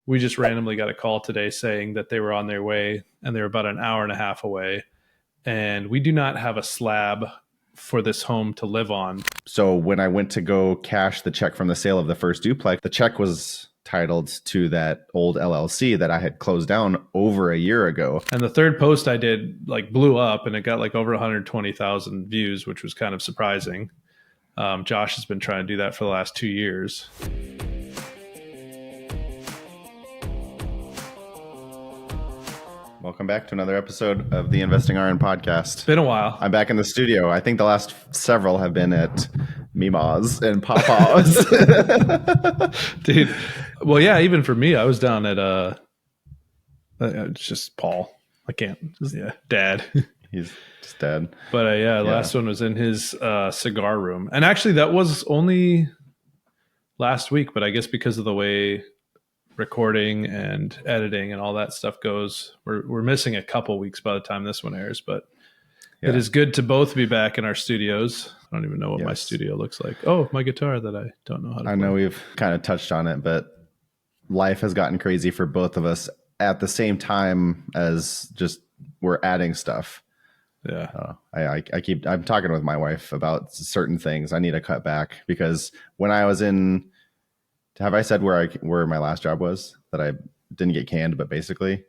We just randomly got a call today saying that they were on their way and they were about an hour and a half away. And we do not have a slab for this home to live on. So when I went to go cash the check from the sale of the first duplex, the check was titled to that old LLC that I had closed down over a year ago. And the third post I did like blew up and it got like over 120,000 views, which was kind of surprising. Josh has been trying to do that for the last 2 years. Welcome back to another episode of the Investing RN podcast. It's been a while. I'm back in the studio. I think the last several have been at Mima's and Papa's. Dude. Well, yeah, even for me, I was down at it's just Paul. I can't. Yeah, Dad. He's just dead. But last one was in his cigar room. And actually that was only last week, but I guess because of the way recording and editing and all that stuff goes, we're missing a couple weeks by the time this one airs, but it is good to both be back in our studios. I don't even know what my studio looks like. Oh, my guitar that I don't know how to play. I know we've kind of touched on it, but life has gotten crazy for both of us at the same time as just we're adding stuff. Yeah. I'm talking with my wife about certain things I need to cut back, because when I was in, have I said where my last job was that I didn't get canned, but basically,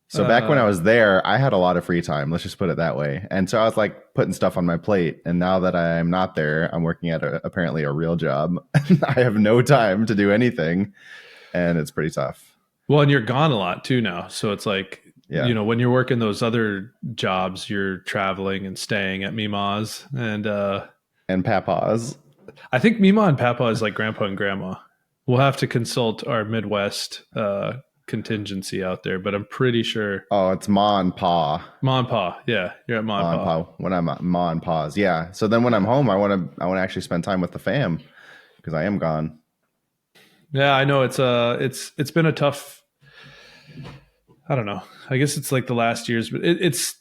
so back when I was there, I had a lot of free time. Let's just put it that way. And so I was like putting stuff on my plate. And now that I'm not there, I'm working at apparently a real job. I have no time to do anything. And it's pretty tough. Well, and you're gone a lot too now. So it's like, you know, when you're working those other jobs, you're traveling and staying at Mima's and Papa's. I think Mima and Papa is like grandpa and grandma. We'll have to consult our Midwest contingency out there, but I'm pretty sure. Oh, it's Ma and Pa. Ma and Pa, yeah, you're at Ma and Pa. When I'm at Ma and Pa's, yeah. So then when I'm home, I want to actually spend time with the fam, because I am gone. Yeah, I know it's been a tough. I don't know. I guess it's like the last years, but it's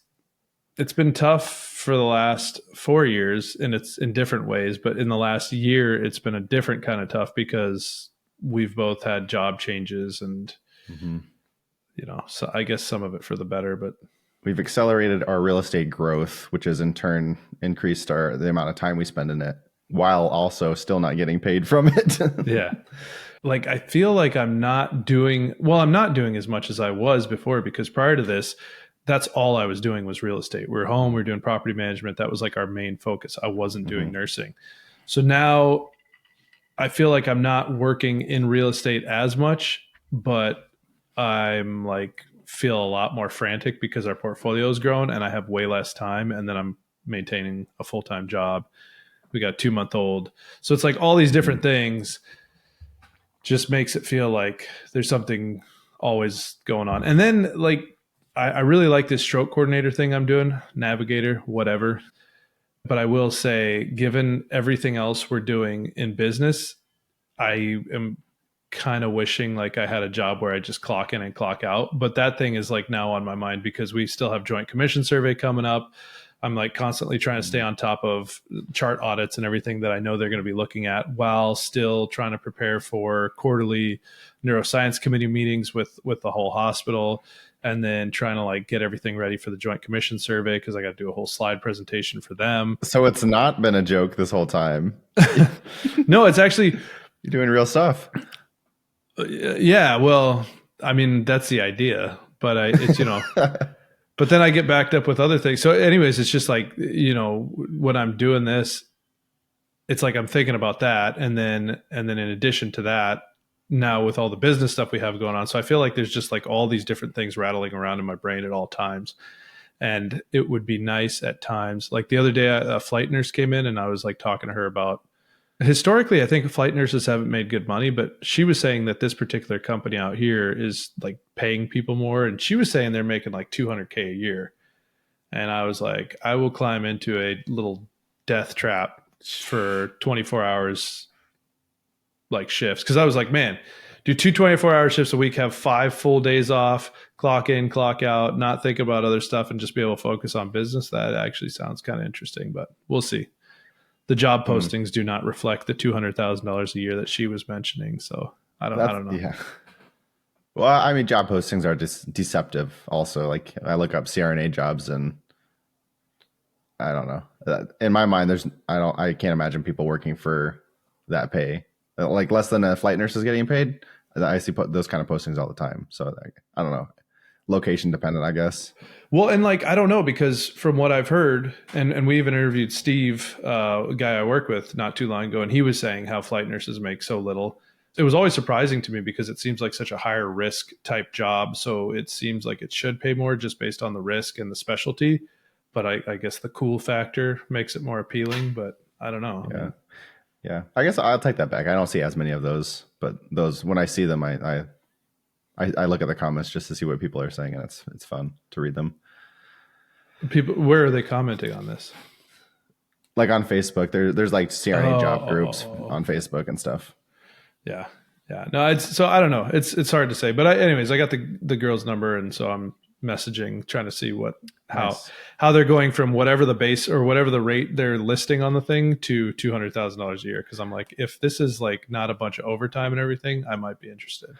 been tough for the last 4 years, and it's in different ways. But in the last year, it's been a different kind of tough because we've both had job changes and, you know, so I guess some of it for the better, but we've accelerated our real estate growth, which has in turn increased the amount of time we spend in it, while also still not getting paid from it. Yeah. Like, I feel like I'm not doing as much as I was before, because prior to this, that's all I was doing was real estate. We were home, we were doing property management. That was like our main focus. I wasn't doing nursing. So now I feel like I'm not working in real estate as much, but I'm like feel a lot more frantic because our portfolio has grown and I have way less time. And then I'm maintaining a full-time job. We got a 2-month-old. So it's like all these different things just makes it feel like there's something always going on. And then like, I really like this stroke coordinator thing I'm doing, navigator, whatever. But I will say, given everything else we're doing in business, I am kind of wishing like I had a job where I just clock in and clock out. But that thing is like now on my mind because we still have joint commission survey coming up. I'm like constantly trying to stay on top of chart audits and everything that I know they're going to be looking at, while still trying to prepare for quarterly neuroscience committee meetings with the whole hospital. And then trying to like get everything ready for the joint commission survey, because I got to do a whole slide presentation for them. So it's not been a joke this whole time. No, it's actually, you're doing real stuff. Yeah, well, I mean, that's the idea, but it's, you know, but then I get backed up with other things. So anyways, it's just like, you know, when I'm doing this, it's like I'm thinking about that. And then in addition to that, now with all the business stuff we have going on. So I feel like there's just like all these different things rattling around in my brain at all times. And it would be nice at times. Like the other day, a flight nurse came in and I was like talking to her about, historically, I think flight nurses haven't made good money, but she was saying that this particular company out here is like paying people more. And she was saying they're making like $200K a year. And I was like, I will climb into a little death trap for 24 hours like shifts. Cause I was like, man, do 2 24-hour shifts a week, have 5 full days off, clock in, clock out, not think about other stuff and just be able to focus on business. That actually sounds kind of interesting, but we'll see. The job postings do not reflect the $200,000 a year that she was mentioning. So I don't know. Yeah. Well, I mean, job postings are just deceptive. Also, like I look up CRNA jobs, and I don't know. In my mind, I can't imagine people working for that pay. Like less than a flight nurse is getting paid. I see those kind of postings all the time. So like, I don't know. Location dependent, I guess. Well, and like I don't know, because from what I've heard, and we even interviewed Steve, a guy I work with, not too long ago, and he was saying how flight nurses make so little. It was always surprising to me because it seems like such a higher risk type job. So it seems like it should pay more just based on the risk and the specialty. But I guess the cool factor makes it more appealing. But I don't know. Yeah. Yeah. I guess I'll take that back. I don't see as many of those, but those, when I see them, I look at the comments just to see what people are saying, and it's fun to read them. People, where are they commenting on this? Like on Facebook, there's like CRNA job groups on Facebook and stuff. Yeah. Yeah. No, so I don't know. It's hard to say, but anyways, I got the girl's number. And so I'm messaging, trying to see how they're going from whatever the base or whatever the rate they're listing on the thing to $200,000 a year. Cause I'm like, if this is like not a bunch of overtime and everything, I might be interested.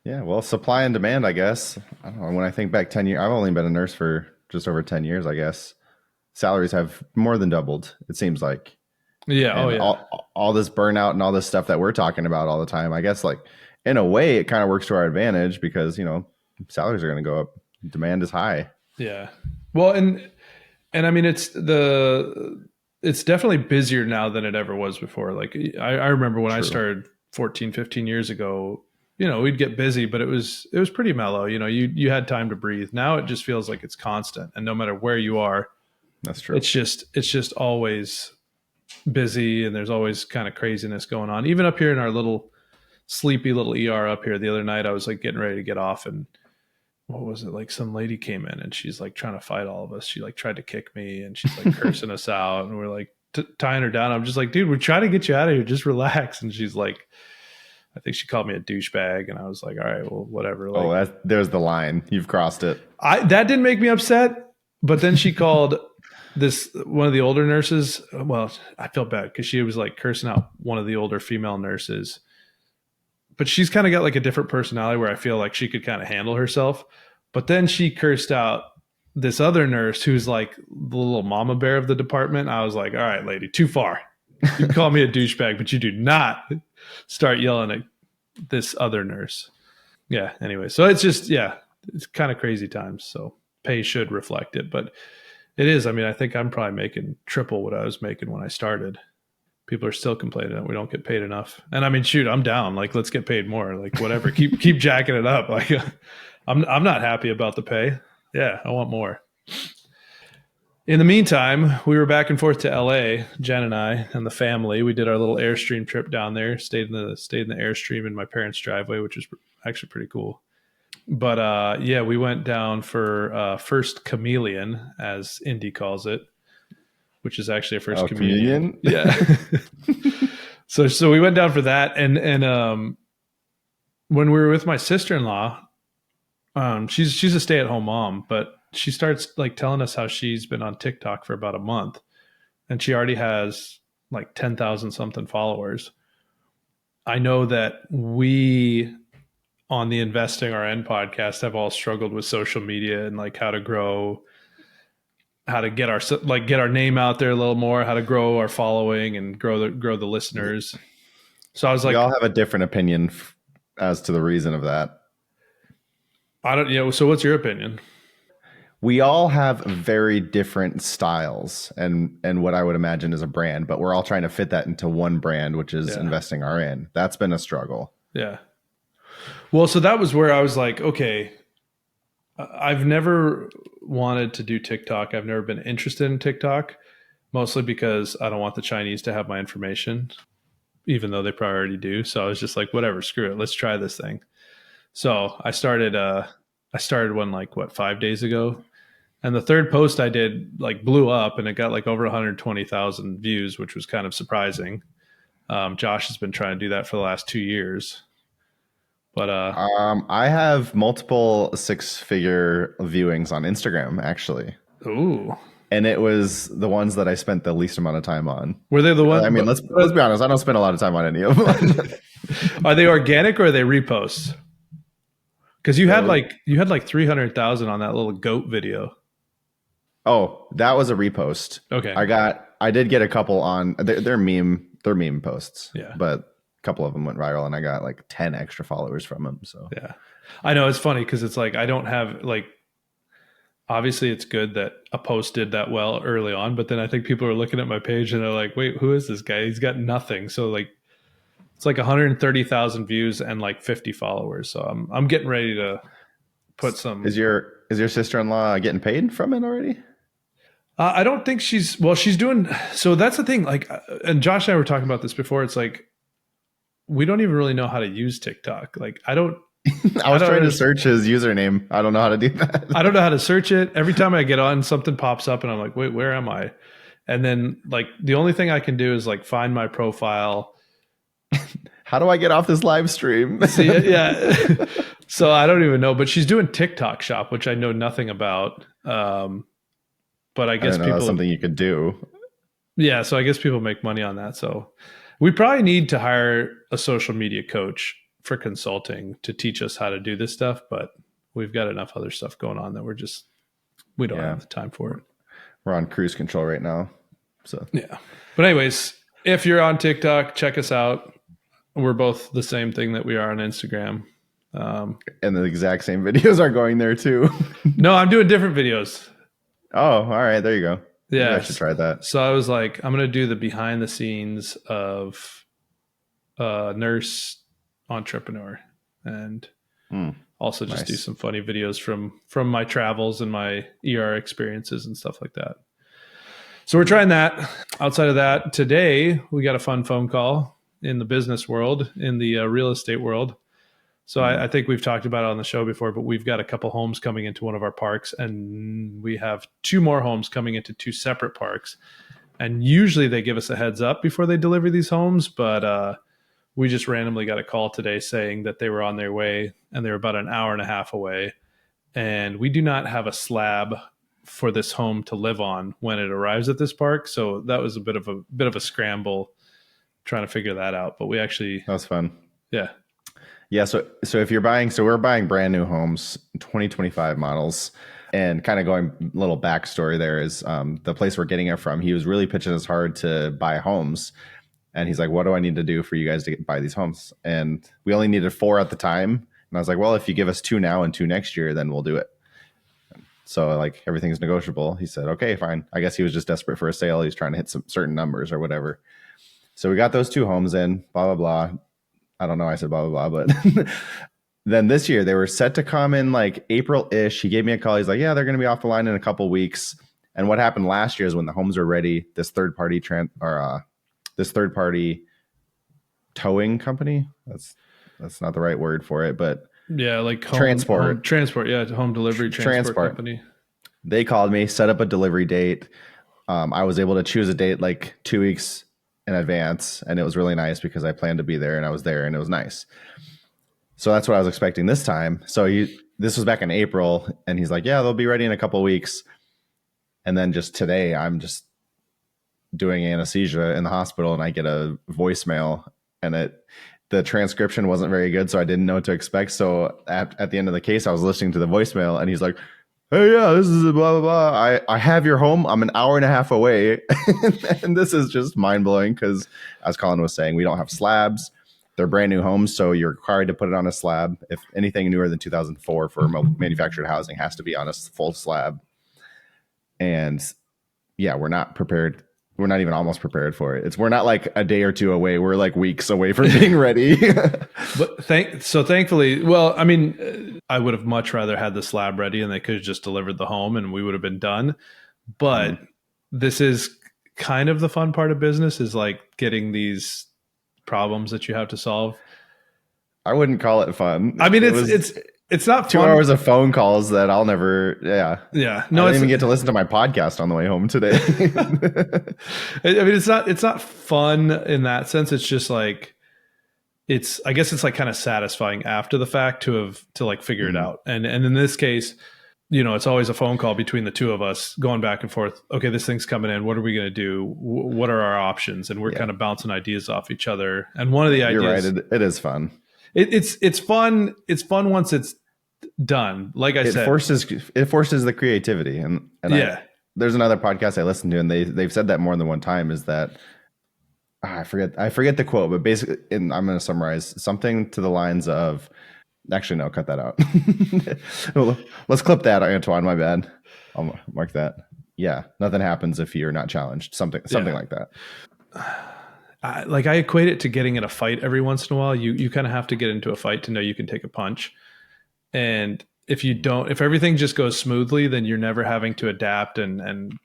Yeah. Well, supply and demand, I guess. I don't know. When I think back 10 years, I've only been a nurse for just over 10 years, I guess. Salaries have more than doubled, it seems like. Yeah. And all this burnout and all this stuff that we're talking about all the time, I guess, like in a way, it kind of works to our advantage because, salaries are going to go up. Demand is high. Yeah. Well, and I mean, it's definitely busier now than it ever was before. Like I remember when I started 14, 15 years ago, we'd get busy, but it was pretty mellow. You had time to breathe. Now it just feels like it's constant. And no matter where you are, that's true. It's just always busy, and there's always kind of craziness going on. Even up here in our little sleepy little ER up here, the other night I was like getting ready to get off, and what was it, like some lady came in and she's like trying to fight all of us. She like tried to kick me, and she's like cursing us out, and we're like tying her down. I'm just like, dude, we're trying to get you out of here, just relax. And she's like, I think she called me a douchebag, and I was like, all right, well, whatever. Like, there's the line. You've crossed it. That didn't make me upset, but then she called one of the older nurses. Well, I felt bad because she was like cursing out one of the older female nurses, but she's kind of got like a different personality where I feel like she could kind of handle herself. But then she cursed out this other nurse who's like the little mama bear of the department. I was like, all right, lady, too far. You can call me a douchebag, but you do not start yelling at this other nurse. Yeah. Anyway, so it's just, it's kind of crazy times. So pay should reflect it, but it is. I mean, I think I'm probably making triple what I was making when I started. People are still complaining that we don't get paid enough. And I mean, shoot, I'm down. Like, let's get paid more. Like, whatever. keep jacking it up. Like, I'm not happy about the pay. Yeah, I want more. In the meantime, we were back and forth to LA, Jen and I and the family. We did our little Airstream trip down there. Stayed in the Airstream in my parents' driveway, which was actually pretty cool. But we went down for First Chameleon, as Indy calls it, which is actually a first communion. Yeah. So we went down for that, and when we were with my sister-in-law, she's a stay-at-home mom, but she starts like telling us how she's been on TikTok for about a month, and she already has like 10,000 something followers. I know that we on the Investing RN podcast have all struggled with social media and like how to grow, how to get our name out there a little more, how to grow our following and grow the listeners. So I was like, we all have a different opinion as to the reason of that. So what's your opinion? We all have very different styles and what I would imagine is a brand, but we're all trying to fit that into one brand, which is Investing RN. That's been a struggle. Yeah. Well, so that was where I was like, okay, I've never wanted to do TikTok. I've never been interested in TikTok, mostly because I don't want the Chinese to have my information, even though they probably already do. So I was just like, whatever, screw it. Let's try this thing. So I started one like 5 days ago. And the third post I did like blew up, and it got like over 120,000 views, which was kind of surprising. Josh has been trying to do that for the last 2 years. But I have multiple 6-figure viewings on Instagram, actually. Ooh. And it was the ones that I spent the least amount of time on. Were they the ones? I mean, let's be honest. I don't spend a lot of time on any of them. Are they organic or are they reposts? Because you had like 300,000 on that little goat video. Oh, that was a repost. Okay. I did get a couple on they're meme posts. Yeah. But a couple of them went viral and I got like 10 extra followers from them. So Yeah. I know, it's funny because it's like I don't have like, obviously it's good that a post did that well early on, but then I think people are looking at my page and they're like, wait, who is this guy? He's got nothing. So like it's like 130,000 views and like 50 followers. So I'm getting ready to put some. Is your sister-in-law getting paid from it already? I don't think she's doing. So that's the thing. Like, and Josh and I were talking about this before. It's like, we don't even really know how to use TikTok. Like, I was trying to search his username. I don't know how to do that. I don't know how to search it. Every time I get on, something pops up and I'm like, wait, where am I? And then like, the only thing I can do is like find my profile. How do I get off this live stream? See, yeah. So I don't even know, but she's doing TikTok shop, which I know nothing about. But I guess that's something you could do. Yeah. So I guess people make money on that. So we probably need to hire a social media coach for consulting to teach us how to do this stuff. But we've got enough other stuff going on that we don't have the time for it. We're on cruise control right now. So yeah. But anyways, if you're on TikTok, check us out. We're both the same thing that we are on Instagram. And the exact same videos are going there too. No, I'm doing different videos. Oh, all right. There you go. Yeah. Maybe I should try that. So I was like, I'm going to do the behind the scenes of nurse entrepreneur and also just do some funny videos from my travels and my ER experiences and stuff like that. So we're trying that. Outside of that, today we got a fun phone call in the business world, in the real estate world. So I think we've talked about it on the show before, but we've got a couple homes coming into one of our parks, and we have 2 more homes coming into 2 separate parks. And usually they give us a heads up before they deliver these homes, but we just randomly got a call today saying that they were on their way, and they were about an hour and a half away. And we do not have a slab for this home to live on when it arrives at this park. So that was a bit of a scramble trying to figure that out. But we actually, that was fun. Yeah. Yeah. So if you're buying, we're buying brand new homes, 2025 models, and kind of going little backstory there is the place we're getting it from. He was really pitching us hard to buy homes. And he's like, what do I need to do for you guys to buy these homes? And we only needed 4 at the time. And I was like, well, if you give us 2 now and 2 next year, then we'll do it. So like everything's negotiable. He said, okay, fine. I guess he was just desperate for a sale. He was trying to hit some certain numbers or whatever. So we got those 2 homes in, blah, blah, blah. I don't know why I said blah, blah, blah, but then this year they were set to come in like April-ish. He gave me a call. He's like, yeah, they're going to be off the line in a couple weeks. And what happened last year is when the homes were ready, this third party towing company, that's not the right word for it, but yeah, like transport. Yeah, home delivery transport company. They called me, set up a delivery date. I was able to choose a date like 2 weeks in advance, and it was really nice because I planned to be there, and I was there, and it was nice. So that's what I was expecting this time. So this was back in April, and he's like, yeah, they'll be ready in a couple of weeks. And then just today, I'm just doing anesthesia in the hospital, and I get a voicemail, and the transcription wasn't very good, so I didn't know what to expect. So at the end of the case, I was listening to the voicemail, and he's like, hey, yeah, this is blah, blah, blah. I have your home. I'm an hour and a half away. And this is just mind blowing because, as Colin was saying, we don't have slabs. They're brand new homes. So you're required to put it on a slab. If anything newer than 2004 for manufactured housing has to be on a full slab. And yeah, we're not prepared. We're not even almost prepared for it. We're not like a day or 2 away. We're like weeks away from being ready. But thankfully, well, I mean, I would have much rather had the slab ready and they could have just delivered the home and we would have been done. But this is kind of the fun part of business, is like getting these problems that you have to solve. I wouldn't call it fun. I mean, it's not 2 fun. hours of phone calls that I'll never. Yeah. No, I didn't even get to listen to my podcast on the way home today. I mean, it's not fun in that sense. It's just like, I guess it's like kind of satisfying after the fact to like figure it out. And in this case, you know, it's always a phone call between the 2 of us going back and forth. Okay, this thing's coming in. What are we going to do? What are our options? And we're kind of bouncing ideas off each other. And one of the ideas, you're right. It is fun. It's fun. It's fun once it's done. Like I it said, forces the creativity. And yeah, there's another podcast I listened to, and they've said that more than one time, is that I forget the quote, but basically, and I'm going to summarize something to the lines of, actually, no, cut that out. Well, let's clip that, Antoine. My bad. I'll mark that. Yeah, nothing happens if you're not challenged. Something yeah. like that. I equate it to getting in a fight every once in a while. You kind of have to get into a fight to know you can take a punch. And if you don't, if everything just goes smoothly, then you're never having to adapt and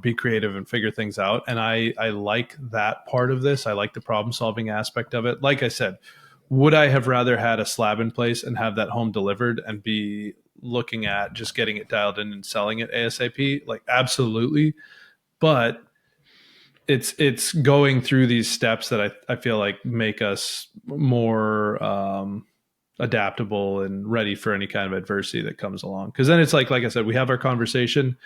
be creative and figure things out. And I like that part of this. I like the problem solving aspect of it. Like I said, would I have rather had a slab in place and have that home delivered and be looking at just getting it dialed in and selling it ASAP? Like, absolutely. But it's going through these steps that I feel like make us more adaptable and ready for any kind of adversity that comes along. Because then it's like I said, we have our conversation,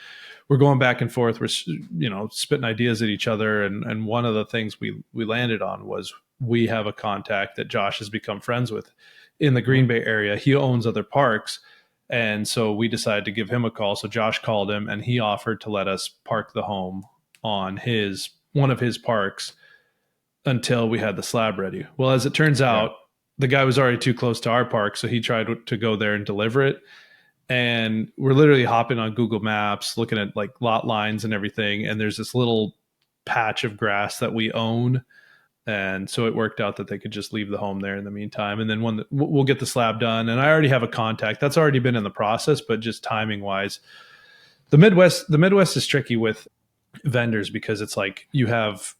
we're going back and forth, we're spitting ideas at each other, and one of the things we landed on was we have a contact that Josh has become friends with in the Green Bay area. He owns other parks, and so we decided to give him a call. So Josh called him, and he offered to let us park the home on one of his parks until we had the slab ready. Well, as it turns out, the guy was already too close to our park, so he tried to go there and deliver it. And we're literally hopping on Google Maps, looking at like lot lines and everything. And there's this little patch of grass that we own. And so it worked out that they could just leave the home there in the meantime. And then we'll get the slab done. And I already have a contact that's already been in the process, but just timing wise, the Midwest is tricky with vendors because it's like you have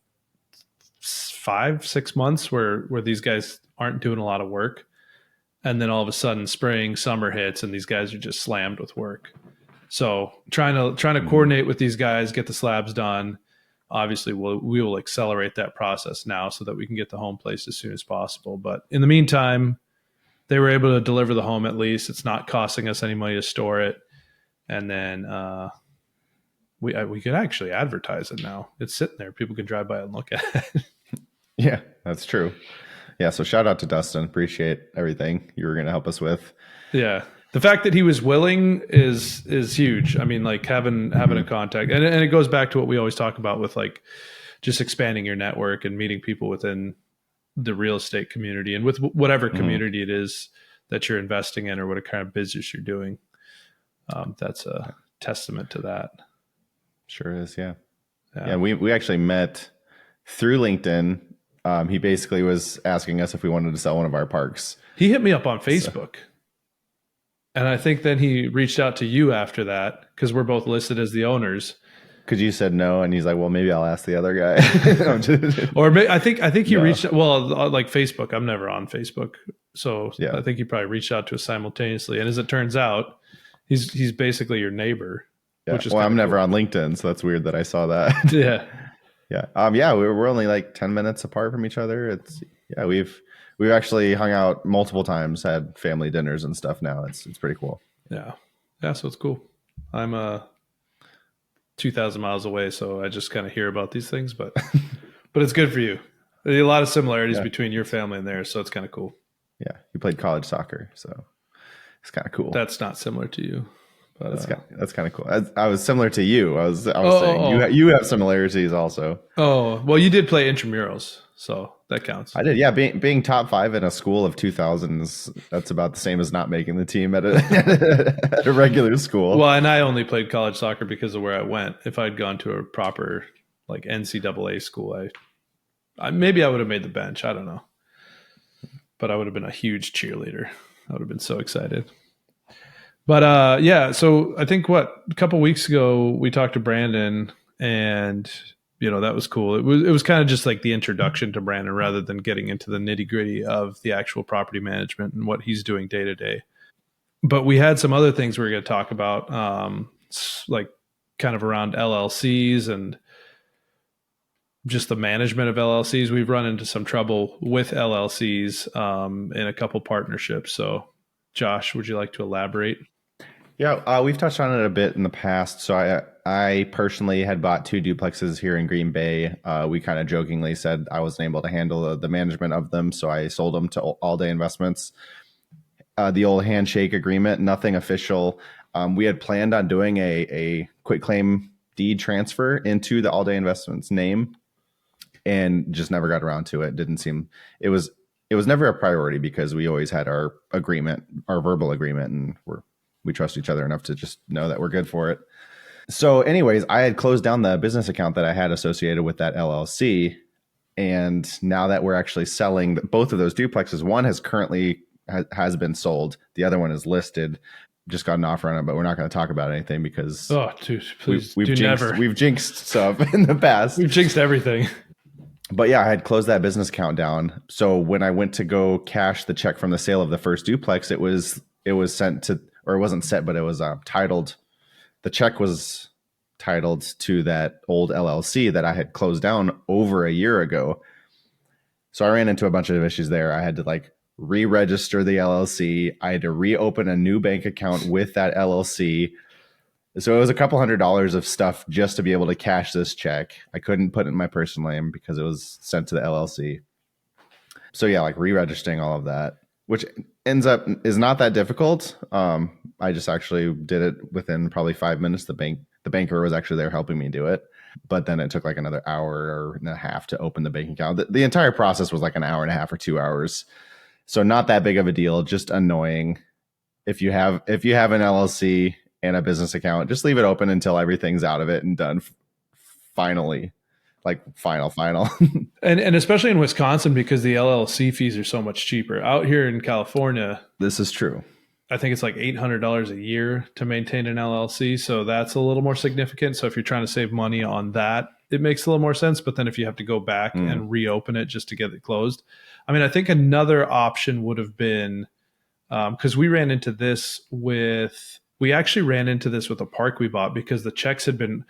5-6 months where these guys aren't doing a lot of work, and then all of a sudden spring, summer hits, and these guys are just slammed with work. So trying to coordinate with these guys, get the slabs done. Obviously, we will accelerate that process now so that we can get the home placed as soon as possible. But in the meantime, they were able to deliver the home at least. It's not costing us any money to store it, and then we could actually advertise it now. It's sitting there; people can drive by and look at it. Yeah, that's true. Yeah, so shout out to Dustin. Appreciate everything you were going to help us with. Yeah. The fact that he was willing is huge. I mean, like having a contact, and it goes back to what we always talk about with like just expanding your network and meeting people within the real estate community and with whatever community it is that you're investing in or what kind of business you're doing. That's a testament to that. Sure is. Yeah. We actually met through LinkedIn. He basically was asking us if we wanted to sell one of our parks. He hit me up on Facebook. And I think then he reached out to you after that because we're both listed as the owners. Because you said no, and he's like, "Well, maybe I'll ask the other guy." Or I think he reached. Well, like Facebook, I'm never on Facebook, so I think he probably reached out to us simultaneously. And as it turns out, he's basically your neighbor. Yeah. Which is I'm never cool. on LinkedIn, so that's weird that I saw that. Yeah. Yeah. We're only like 10 minutes apart from each other. We've actually hung out multiple times, had family dinners and stuff now. It's pretty cool. Yeah. So it's cool. I'm 2,000 miles away, so I just kind of hear about these things, but it's good for you. There's a lot of similarities between your family and theirs, so it's kind of cool. Yeah. You played college soccer, so it's kind of cool. That's not similar to you. But, that's kind of cool. I was similar to you. I was saying you have similarities also. Oh, well, you did play intramurals, so that counts. I did, yeah. Being top 5 in a school of 2,000s, that's about the same as not making the team at a regular school. Well, and I only played college soccer because of where I went. If I'd gone to a proper like NCAA school, I maybe I would have made the bench. I don't know, but I would have been a huge cheerleader. I would have been so excited. But so I think a couple weeks ago we talked to Brandon, and that was cool. It was kind of just like the introduction to Brandon rather than getting into the nitty gritty of the actual property management and what he's doing day to day. But we had some other things we were going to talk about, like kind of around LLCs and just the management of LLCs. We've run into some trouble with LLCs in a couple partnerships. So, Josh, would you like to elaborate? Yeah, we've touched on it a bit in the past. So I personally had bought 2 duplexes here in Green Bay. We kind of jokingly said I wasn't able to handle the management of them, so I sold them to All Day Investments. The old handshake agreement, nothing official. We had planned on doing a quit claim deed transfer into the All Day Investments name, and just never got around to it. Didn't seem it was never a priority because we always had our agreement, our verbal agreement, and we trust each other enough to just know that we're good for it. So, anyways, I had closed down the business account that I had associated with that LLC, and now that we're actually selling both of those duplexes, one has currently has been sold, the other one is listed. Just got an offer on it, but we're not going to talk about anything because Oh, dude, please we've do jinxed never. we've jinxed stuff in the past. We've jinxed everything. But yeah, I had closed that business account down. So when I went to go cash the check from the sale of the first duplex, it was sent to, or it wasn't sent, but it was titled. The check was titled to that old LLC that I had closed down over a year ago. So I ran into a bunch of issues there. I had to like re-register the LLC. I had to reopen a new bank account with that LLC. So it was a couple $100s of stuff just to be able to cash this check. I couldn't put it in my personal name because it was sent to the LLC. So yeah, like re-registering all of that, which ends up is not that difficult. I just actually did it within probably 5 minutes. The banker was actually there helping me do it, but then it took like another hour and a half to open the bank account. The entire process was like an hour and a half or 2 hours. So not that big of a deal, just annoying. If you have an LLC and a business account, just leave it open until everything's out of it and done. Finally, like final. And especially in Wisconsin, because the LLC fees are so much cheaper. Out here in California, This is true. I think it's like $800 a year to maintain an LLC. So that's a little more significant. So if you're trying to save money on that, it makes a little more sense. But then if you have to go back and reopen it just to get it closed, I mean, I think another option would have been, because we actually ran into this with a park we bought because the checks had been,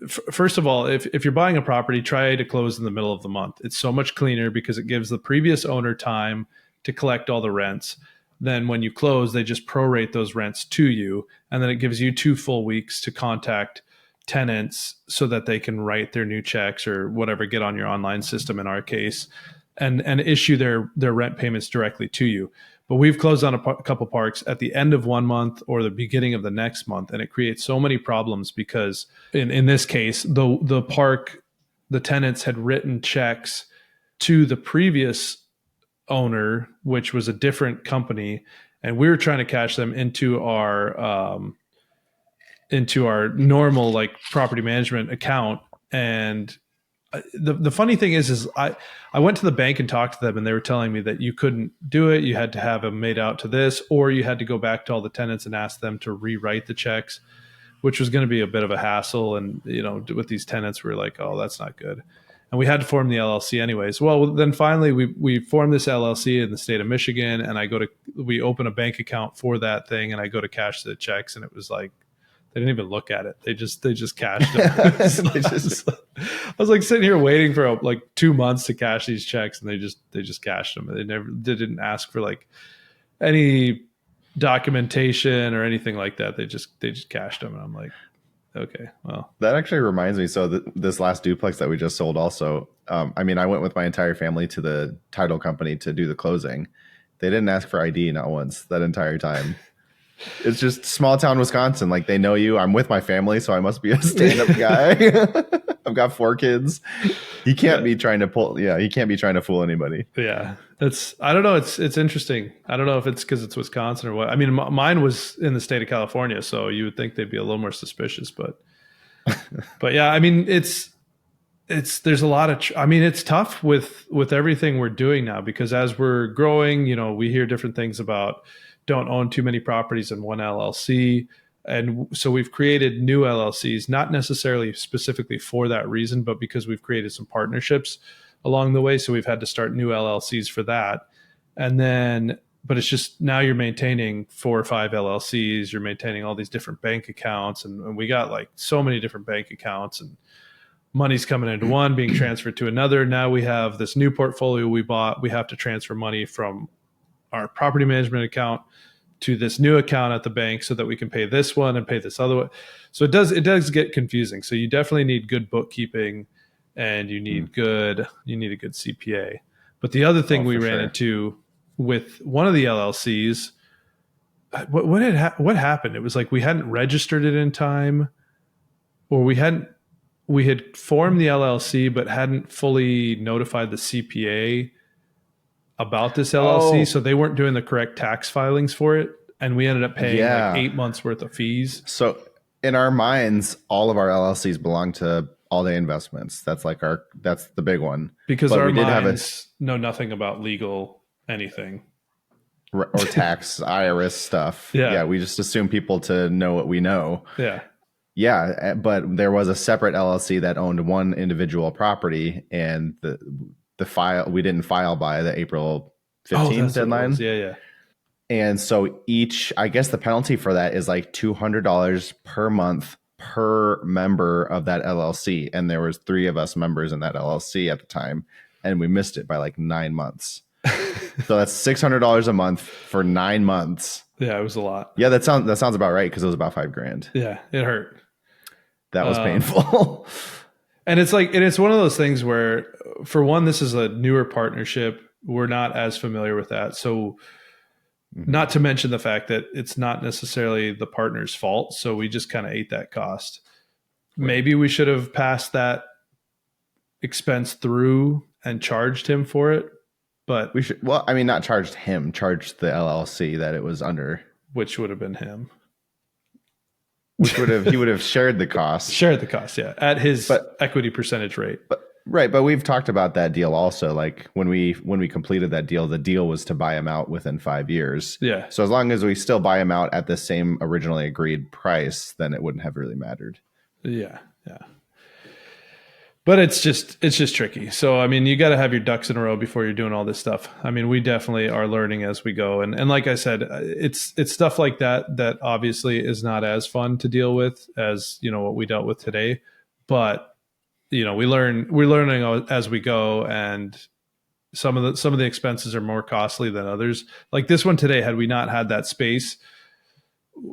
first of all, if you're buying a property, try to close in the middle of the month. It's so much cleaner because it gives the previous owner time to collect all the rents. Then when you close, they just prorate those rents to you. And then it gives you 2 full weeks to contact tenants so that they can write their new checks or whatever, get on your online system in our case, and issue their rent payments directly to you. But we've closed on a couple parks at the end of 1 month or the beginning of the next month, and it creates so many problems because in this case, the tenants had written checks to the previous owner, which was a different company, and we were trying to cash them into our normal like property management account. And the funny thing is I went to the bank and talked to them, and they were telling me that you couldn't do it. You had to have them made out to this, or you had to go back to all the tenants and ask them to rewrite the checks, which was going to be a bit of a hassle. And, with these tenants, we were like, oh, that's not good. And we had to form the LLC anyways. Well, then finally we formed this LLC in the state of Michigan, and we open a bank account for that thing, and I go to cash the checks, and it was like, they didn't even look at it. They just cashed them. I was like sitting here waiting for like 2 months to cash these checks, and they just cashed them. They didn't ask for like any documentation or anything like that. They just cashed them, and I'm like, okay, well, That actually reminds me. So this last duplex that we just sold also, I went with my entire family to the title company to do the closing. They didn't ask for ID not once that entire time. It's just small town Wisconsin. Like, they know you. I'm with my family, so I must be a stand-up guy. I've got 4 kids. He can't be trying to fool anybody. Yeah. I don't know. It's interesting. I don't know if it's because it's Wisconsin or what. I mean, mine was in the state of California, so you would think they'd be a little more suspicious, but yeah, I mean, there's a lot of, it's tough with everything we're doing now, because as we're growing, we hear different things about don't own too many properties in one LLC. And so we've created new LLCs, not necessarily specifically for that reason, but because we've created some partnerships along the way. So we've had to start new LLCs for that. And then, but it's just now you're maintaining 4 or 5 LLCs, you're maintaining all these different bank accounts. And we got like so many different bank accounts, and money's coming into one, being transferred to another. Now we have this new portfolio we bought. We have to transfer money from our property management account to this new account at the bank so that we can pay this one and pay this other one. So it does get confusing. So you definitely need good bookkeeping, and you need a good CPA. But the other thing we ran into with one of the LLCs what happened? It was like we hadn't registered it in time, or we had formed the LLC but hadn't fully notified the CPA about this LLC, Oh, so they weren't doing the correct tax filings for it, and we ended up paying like yeah. 8 months worth of fees So in our minds, all of our LLCs belong to All Day Investments. That's the big one. because But our we did have minds know nothing about legal anything. or tax IRS stuff. Yeah. Yeah, we just assume people to know what we know. Yeah. Yeah, but there was a separate LLC that owned one individual property, and the file we didn't file by the April Oh, 15th that's what it was. deadline. Yeah, yeah. And so I guess the penalty for that is like $200 per month per member of that LLC. And there was 3 of us members in that LLC at the time, and we missed it by like 9 months. So that's $600 a month for 9 months. Yeah, it was a lot. Yeah, that sounds about right, because it was about $5,000. Yeah, it hurt. That was painful. And it's one of those things where, for one, this is a newer partnership. We're not as familiar with that. So, not to mention the fact that it's not necessarily the partner's fault. So we just kind of ate that cost. Maybe we should have passed that expense through and charged him for it, but We should, well, I mean, not charged him, charged the LLC that it was under, which would have been him. he would have shared the cost. Shared the cost, yeah, at his equity percentage rate. Right, but we've talked about that deal also. Like when we completed that deal, the deal was to buy him out within 5 years. Yeah. So as long as we still buy him out at the same originally agreed price, then it wouldn't have really mattered. Yeah, yeah. But it's just tricky. So I mean, you got to have your ducks in a row before you're doing all this stuff. I mean, we definitely are learning as we go, and like I said, it's stuff like that obviously is not as fun to deal with as what we dealt with today, but we're learning as we go, and some of the expenses are more costly than others. Like this one today, had we not had that space,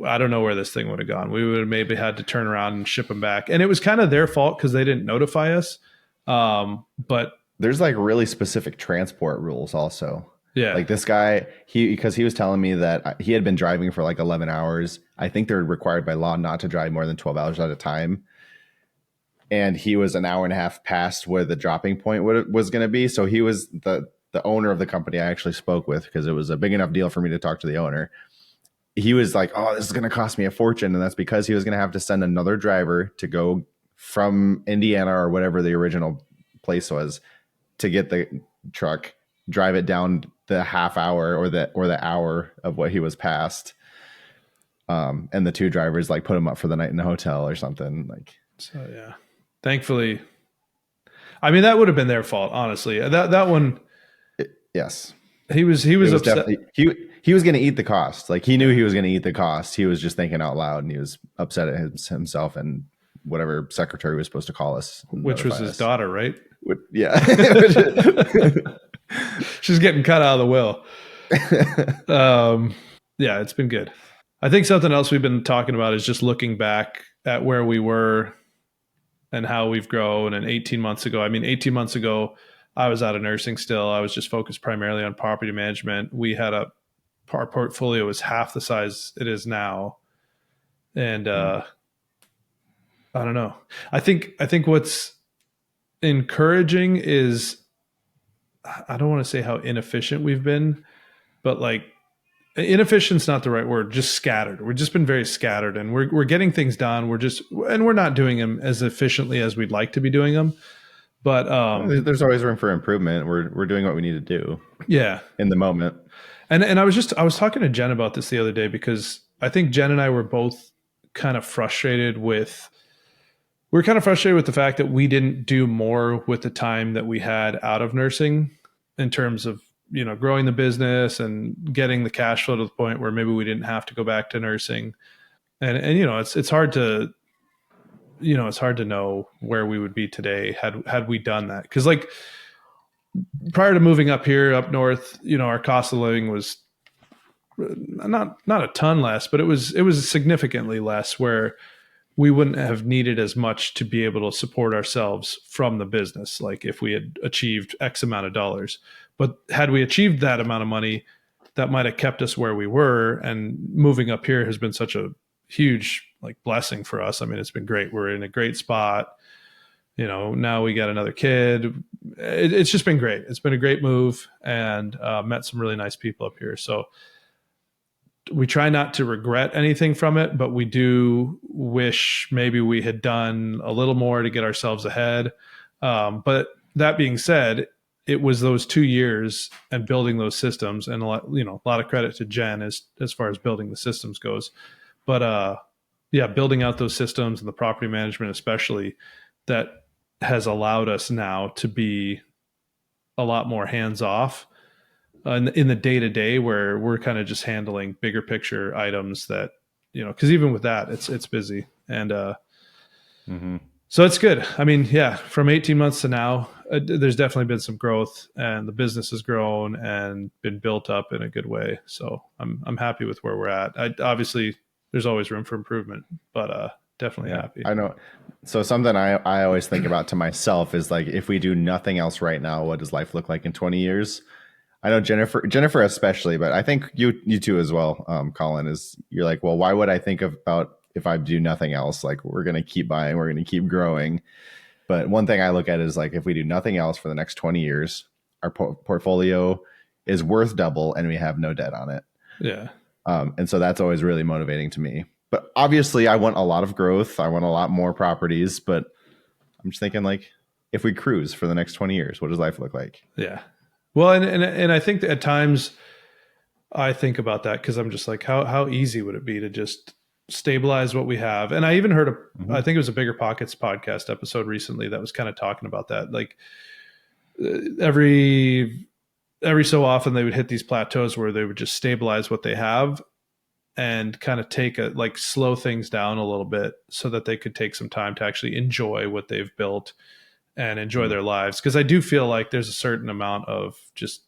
I don't know where this thing would have gone. We would have maybe had to turn around and ship them back. And it was kind of their fault because they didn't notify us. But there's like really specific transport rules also. Yeah. Like this guy, because he was telling me that he had been driving for like 11 hours. I think they're required by law not to drive more than 12 hours at a time. And he was an hour and a half past where the dropping point was going to be. So he was the owner of the company I actually spoke with, because it was a big enough deal for me to talk to the owner. He was like, oh, this is going to cost me a fortune. And that's because he was going to have to send another driver to go from Indiana or whatever the original place was to get the truck, drive it down the half hour or the hour of what he was past. And the 2 drivers like put him up for the night in the hotel or something. Like, so yeah, thankfully, I mean, that would have been their fault, honestly. That one. Yes. He was upset. He was going to eat the cost. Like he knew he was going to eat the cost. He was just thinking out loud, and he was upset at himself and whatever secretary was supposed to call us, which was his daughter, right? Yeah. She's getting cut out of the will. Yeah, it's been good. I think something else we've been talking about is just looking back at where we were and how we've grown. And 18 months ago, I was out of nursing still. I was just focused primarily on property management. We had our portfolio was half the size it is now. And I don't know. I think what's encouraging is, I don't want to say how inefficient we've been, but like inefficient's not the right word, just scattered. We've just been very scattered, and we're getting things done. We're not doing them as efficiently as we'd like to be doing them. But there's always room for improvement. We're doing what we need to do. Yeah. In the moment. And I was talking to Jen about this the other day, because I think Jen and I were both kind of frustrated with the fact that we didn't do more with the time that we had out of nursing, in terms of, growing the business and getting the cash flow to the point where maybe we didn't have to go back to nursing. And it's hard to, it's hard to know where we would be today had we done that. Cause like prior to moving up here, up north, our cost of living was not a ton less, but it was significantly less, where we wouldn't have needed as much to be able to support ourselves from the business. Like if we had achieved X amount of dollars, but had we achieved that amount of money, that might have kept us where we were. And moving up here has been such a huge like blessing for us. I mean, it's been great. We're in a great spot. Now we got another kid. It's just been great. It's been a great move, and met some really nice people up here. So we try not to regret anything from it, but we do wish maybe we had done a little more to get ourselves ahead. But that being said, it was those 2 years and building those systems, and a lot of credit to Jen as far as building the systems goes. But yeah, building out those systems and the property management, especially, that has allowed us now to be a lot more hands off in the day to day, where we're kind of just handling bigger picture items that, because even with that, it's busy. And so it's good. I mean, yeah, from 18 months to now, there's definitely been some growth, and the business has grown and been built up in a good way. So I'm happy with where we're at. Obviously there's always room for improvement, but definitely happy. I know. So something I always think about to myself is like, if we do nothing else right now, what does life look like in 20 years? I know Jennifer especially, but I think you too as well, Colin, is you're like, well, why would I think about if I do nothing else? Like, we're going to keep buying, we're going to keep growing. But one thing I look at is like, if we do nothing else for the next 20 years, our portfolio is worth double and we have no debt on it. Yeah. And so that's always really motivating to me. But obviously I want a lot of growth. I want a lot more properties, but I'm just thinking, like, if we cruise for the next 20 years, what does life look like? Yeah. Well, and I think that at times I think about that, because I'm just like, how easy would it be to just stabilize what we have? And I even heard I think it was a Bigger Pockets podcast episode recently that was kind of talking about that. Like, every so often they would hit these plateaus where they would just stabilize what they have and kind of slow things down a little bit so that they could take some time to actually enjoy what they've built and enjoy their lives. Because I do feel like there's a certain amount of just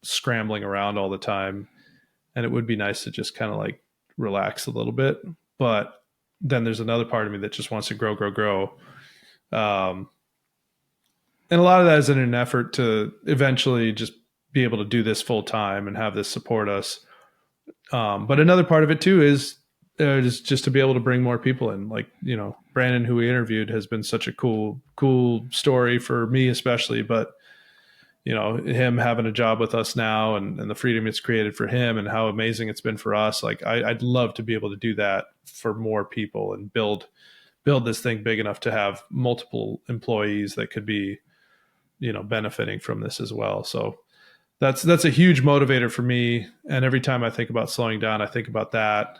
scrambling around all the time, and it would be nice to just kind of like relax a little bit. But then there's another part of me that just wants to grow. And a lot of that is in an effort to eventually just be able to do this full time and have this support us. But another part of it too is just to be able to bring more people in. Like, Brandon, who we interviewed, has been such a cool story for me, especially, but him having a job with us now, and the freedom it's created for him, and how amazing it's been for us. Like, I'd love to be able to do that for more people and build this thing big enough to have multiple employees that could be, benefiting from this as well. So that's a huge motivator for me. And every time I think about slowing down, I think about that.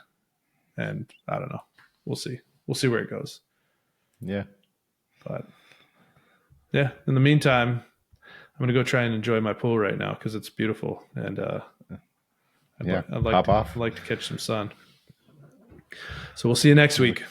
And I don't know. We'll see where it goes. Yeah. But yeah, in the meantime, I'm going to go try and enjoy my pool right now, because it's beautiful. And I'd pop off. I'd like to catch some sun. So we'll see you next week.